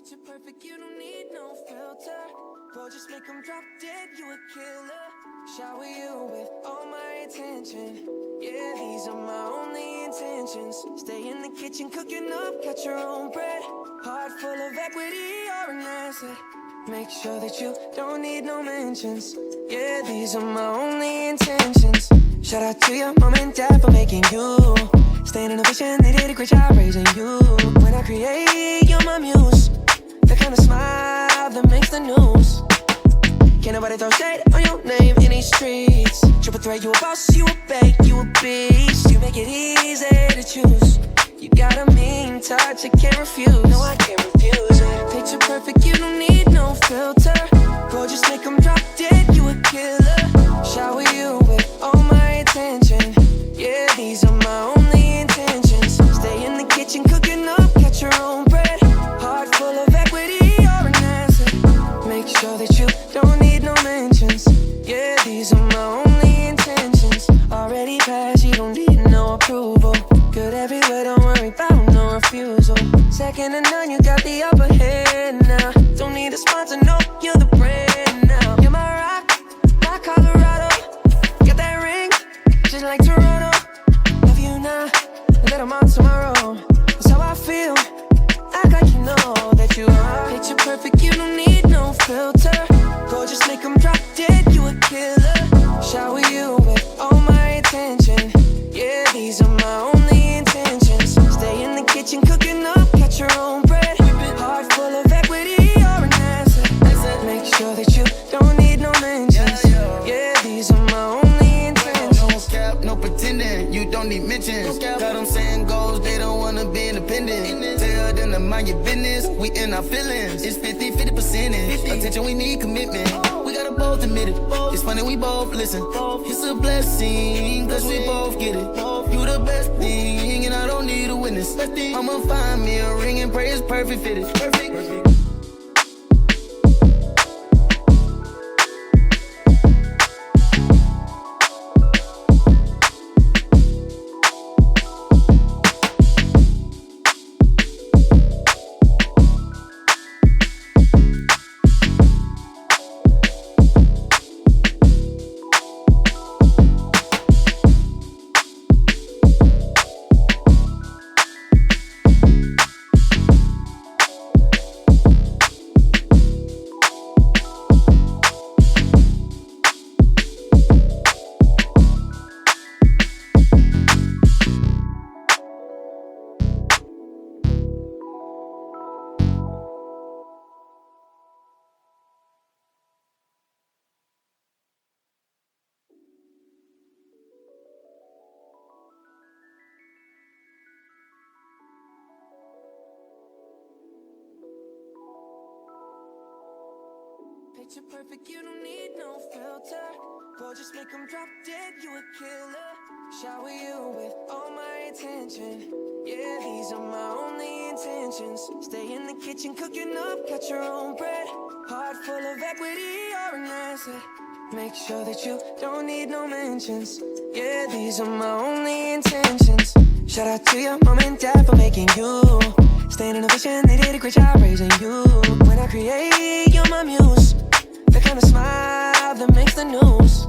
Picture perfect, you don't need no filter. Bro, just make them drop dead, you a killer. Shower you with all my attention. Yeah, these are my only intentions. Stay in the kitchen cooking up, cut your own bread. Heart full of equity, you're an asset. Make sure that you don't need no mentions. Yeah, these are my only intentions. Shout out to your mom and dad for making you. Staying in a vision, they did a great job raising you. When I create, you're my muse. The kind of smile that makes the news. Can't nobody throw shade on your name in these streets. Triple threat, you a boss, you a bait, you a beast. You make it easy to choose. You got a mean touch, I can't refuse. No, I can't refuse it. Picture perfect, you don't need no filter. Bro, just make them drop dead, you a killer. Shower you with all my attention. Yeah, these are my only intentions. Stay in the kitchen cooking up, catch your own bread. Heart full of equity, you're an asset. Make sure that you don't need no mentions. Yeah, these are my only intentions. Already passed, you don't need no approval. Good everywhere, don't worry about no refusal. Second to none, you got the upper hand now. Don't need a sponsor, no, you're the brand now. You're my rock, my Colorado. Got that ring, just like Toronto. Love you now, let them on tomorrow. That's how I feel, act like you know that you are. Picture perfect, you don't need no filter. Go just make them drop dead, you a killer. Shower you with all my attention. Yeah, these are my only intentions. Stay in the kitchen cooking up, catch your own bread. Heart full of equity, you're an asset. Make sure that you don't need no mentions. Yeah, these are my only intentions. No cap, no pretending, you don't need mentions. Got them saying goals, they don't wanna be independent. Tell them to mind your business, we in our feelings. It's 50% percentage. Attention, we need commitment. We gotta both admit it. It's funny, we both listen. It's a blessing, cause we both get it. You the best thing, and I don't need a witness. I'ma find me a ring and pray it's perfect fitted. Perfect. Picture perfect, you don't need no filter. Bro, just make them drop dead, you a killer. Shower you with all my attention. Yeah, these are my only intentions. Stay in the kitchen cooking up, catch your own bread. Heart full of equity, you're an asset. Make sure that you don't need no mentions. Yeah, these are my only intentions. Shout out to your mom and dad for making you. Staying in a vision, they did a great job raising you. When I create, you're my muse. The kind of smile that makes the news.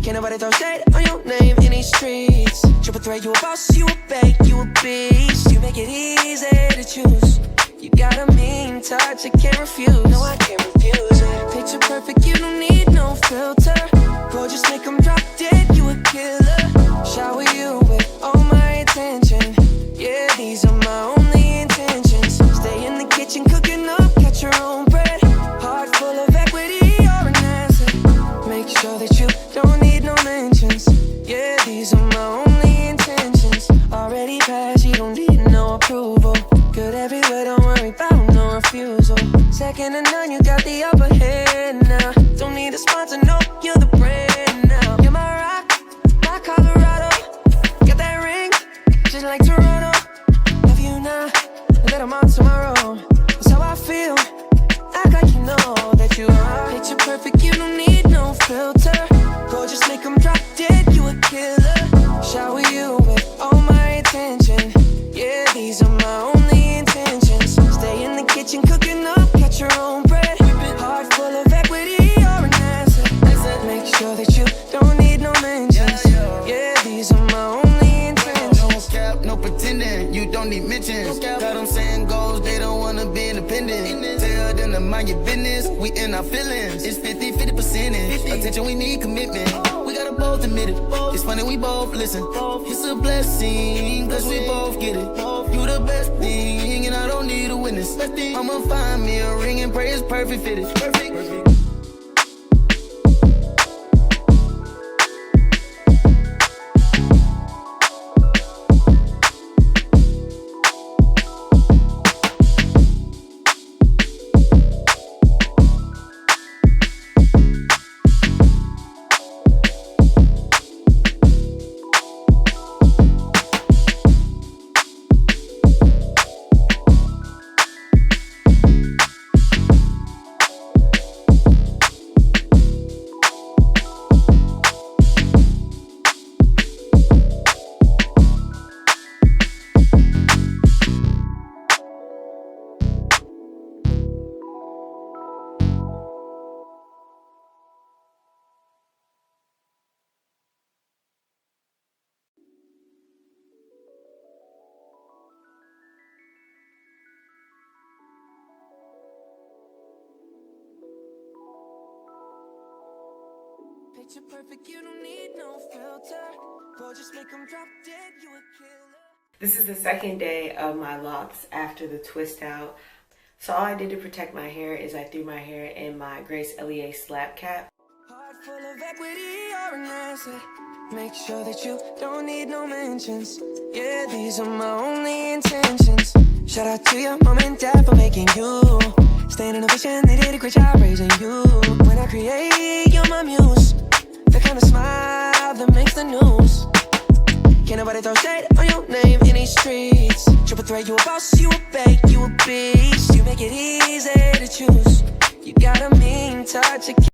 Can't nobody throw shade on your name in these streets. Triple threat, you a boss, you a bait, you a beast. You make it easy to choose. You got a mean touch, I can't refuse. No, I can't refuse it. Picture perfect, you don't need no filter. Bro, just make them drop dead, you a killer. Shower you with all my attention. Yeah, these are my only intentions. Stay in the kitchen cooking up, catch your own bread. Heart full of equity, you're an asset. Make sure that you don't need no mentions. Yeah, these are my only intentions. Already passed, you don't need no approval. Good everywhere, don't worry about no refusal. Second to none, you got the upper hand now. Don't need a sponsor, no, you're the brand now. You're my rock, my Colorado. Got that ring, just like Toronto. Love you now, let them on tomorrow. That's how I feel, act like you know that you are. Picture perfect, you don't need no filter. Go just make them drop dead, you a killer. Shower you with all my attention. Yeah, these are my only intentions. Stay in the kitchen, cook our feelings. It's 50% it. Attention, we need commitment. We gotta both admit it. It's funny, we both listen. It's a blessing, cause we both get it. You the best thing, and I don't need a witness. I'ma find me a ring and pray it's perfect fitted. Perfect. Picture perfect, you don't need no filter. Bro, just make them drop dead, you a killer. This is the second day of my locks after the twist out. So all I did to protect my hair is I threw my hair in my Grace LEA slap cap. Heart full of equity or an asset. Make sure that you don't need no mentions. Yeah, these are my only intentions. Shout out to your mom and dad for making you. Staying in a vision, they did a great job raising you. When I create, you're my muse. The kind of smile that makes the news. Can't nobody throw shade on your name in these streets. Triple threat, you a boss, you a bait, you a beast. You make it easy to choose. You got a mean touch.